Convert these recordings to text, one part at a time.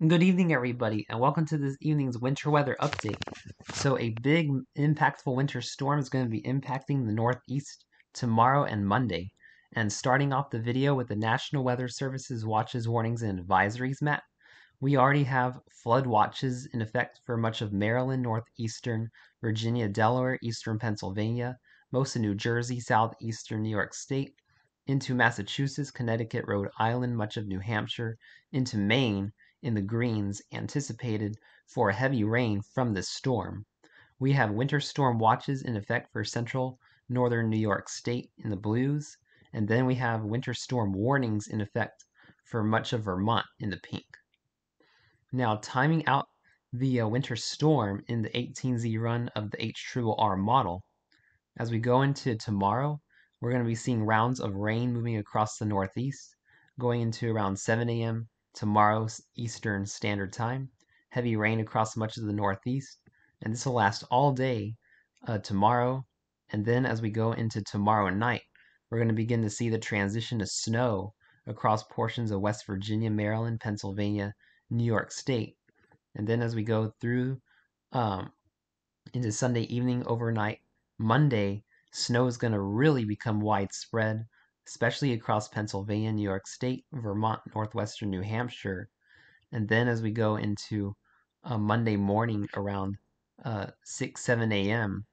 Good evening, everybody, and welcome to this evening's winter weather update. So, a big, impactful winter storm is going to be impacting the Northeast tomorrow and Monday. And starting off the video with the National Weather Service's watches, warnings, and advisories map, we already have flood watches in effect for much of Maryland, northeastern Virginia, Delaware, eastern Pennsylvania, most of New Jersey, southeastern New York State, into Massachusetts, Connecticut, Rhode Island, much of New Hampshire, into Maine in the greens, anticipated for heavy rain from this storm. We have winter storm watches in effect for central northern New York State in the blues, and then we have winter storm warnings in effect for much of Vermont in the pink. Now, timing out the winter storm in the 18Z run of the H-R model, as we go into tomorrow, we're going to be seeing rounds of rain moving across the Northeast, going into around 7 a.m. tomorrow Eastern Standard Time. Heavy rain across much of the Northeast, and this will last all day tomorrow. And then as we go into tomorrow night, we're going to begin to see the transition to snow across portions of West Virginia, Maryland, Pennsylvania, New York State. And then as we go through into Sunday evening, overnight, Monday, snow is going to really become widespread, especially across Pennsylvania, New York State, Vermont, northwestern New Hampshire. And then as we go into Monday morning around 6, 7 a.m.,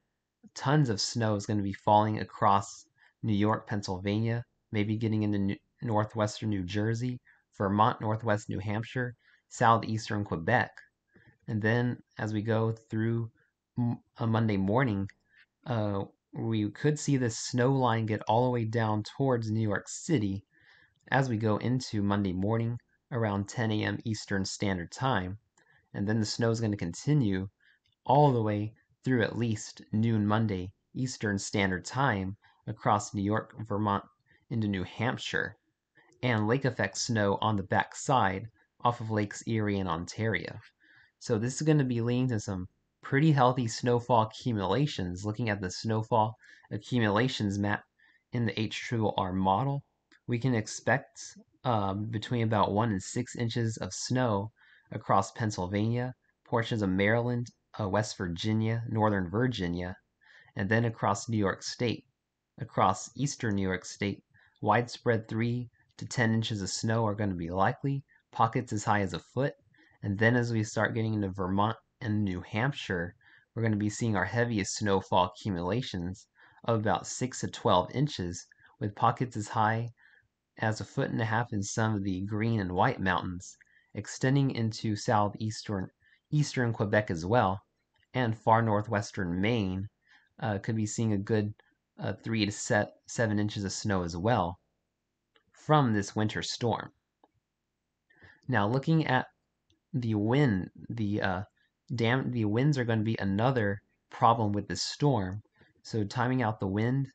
tons of snow is going to be falling across New York, Pennsylvania, maybe getting into northwestern New Jersey, Vermont, northwest New Hampshire, southeastern Quebec. And then as we go through a Monday morning, we could see the snow line get all the way down towards New York City as we go into Monday morning around 10 a.m. Eastern Standard Time. And then the snow is going to continue all the way through at least noon Monday Eastern Standard Time across New York, Vermont, into New Hampshire, and lake effect snow on the back side off of Lakes Erie and Ontario. So this is going to be leading to some pretty healthy snowfall accumulations. Looking at the snowfall accumulations map in the H-R model, we can expect between about 1 and 6 inches of snow across Pennsylvania, portions of Maryland, West Virginia, Northern Virginia, and then across New York State. Across eastern New York State, widespread 3 to 10 inches of snow are going to be likely, pockets as high as a foot. And then as we start getting into Vermont and New Hampshire, we're going to be seeing our heaviest snowfall accumulations of about 6 to 12 inches, with pockets as high as a foot and a half in some of the Green and White Mountains, extending into southeastern eastern Quebec as well, and far northwestern Maine could be seeing a good 3 to 7 inches of snow as well from this winter storm. Now, looking at the wind, the winds are going to be another problem with this storm. So timing out the wind,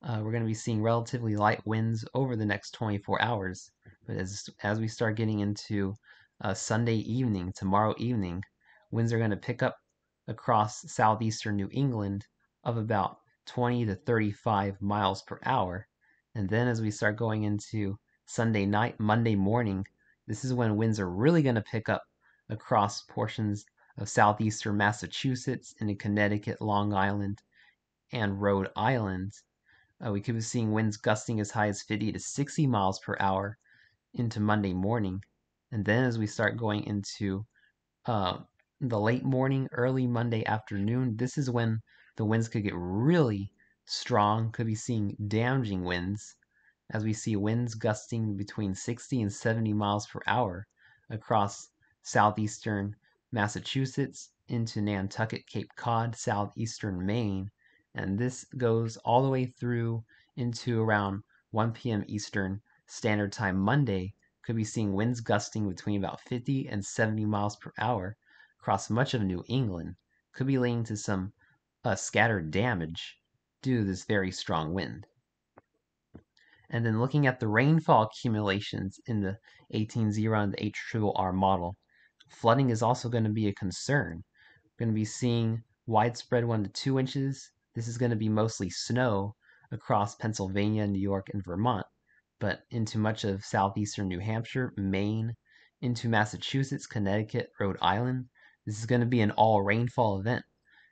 we're going to be seeing relatively light winds over the next 24 hours. But as we start getting into Sunday evening, tomorrow evening, winds are going to pick up across southeastern New England of about 20 to 35 miles per hour. And then as we start going into Sunday night, Monday morning, this is when winds are really going to pick up across portions of southeastern Massachusetts into Connecticut, Long Island, and Rhode Island. We could be seeing winds gusting as high as 50 to 60 miles per hour into Monday morning. And then as we start going into the late morning, early Monday afternoon, this is when the winds could get really strong. Could be seeing damaging winds as we see winds gusting between 60 and 70 miles per hour across southeastern Massachusetts into Nantucket, Cape Cod, southeastern Maine, and this goes all the way through into around 1 p.m. Eastern Standard Time Monday. Could be seeing winds gusting between about 50 and 70 miles per hour across much of New England. Could be leading to some scattered damage due to this very strong wind. And then looking at the rainfall accumulations in the 18Z and the H-R model, flooding is also going to be a concern. We're going to be seeing widespread 1 to 2 inches. This is going to be mostly snow across Pennsylvania, New York, and Vermont, but into much of southeastern New Hampshire, Maine, into Massachusetts, Connecticut, Rhode Island. This is going to be an all rainfall event.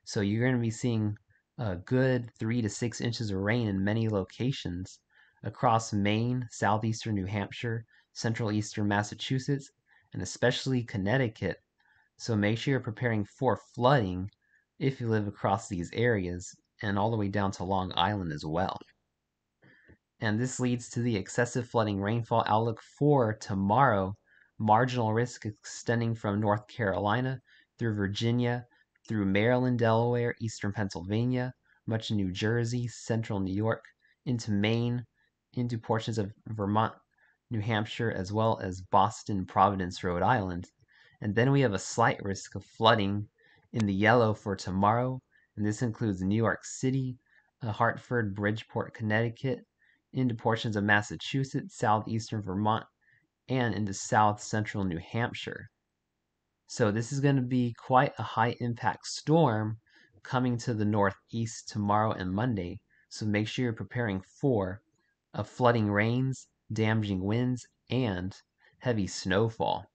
So you're going to be seeing a good 3 to 6 inches of rain in many locations across Maine, southeastern New Hampshire, central eastern Massachusetts, and especially Connecticut. So make sure you're preparing for flooding if you live across these areas and all the way down to Long Island as well. And this leads to the excessive flooding rainfall outlook for tomorrow. Marginal risk extending from North Carolina through Virginia, through Maryland, Delaware, eastern Pennsylvania, much of New Jersey, central New York, into Maine, into portions of Vermont, New Hampshire, as well as Boston, Providence, Rhode Island. And then we have a slight risk of flooding in the yellow for tomorrow, and this includes New York City, Hartford, Bridgeport, Connecticut, into portions of Massachusetts, southeastern Vermont, and into south central New Hampshire. So this is going to be quite a high impact storm coming to the northeast tomorrow and Monday. So make sure you're preparing for flooding rains, damaging winds, and heavy snowfall.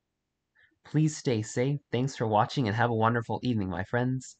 Please stay safe. Thanks for watching and have a wonderful evening, my friends.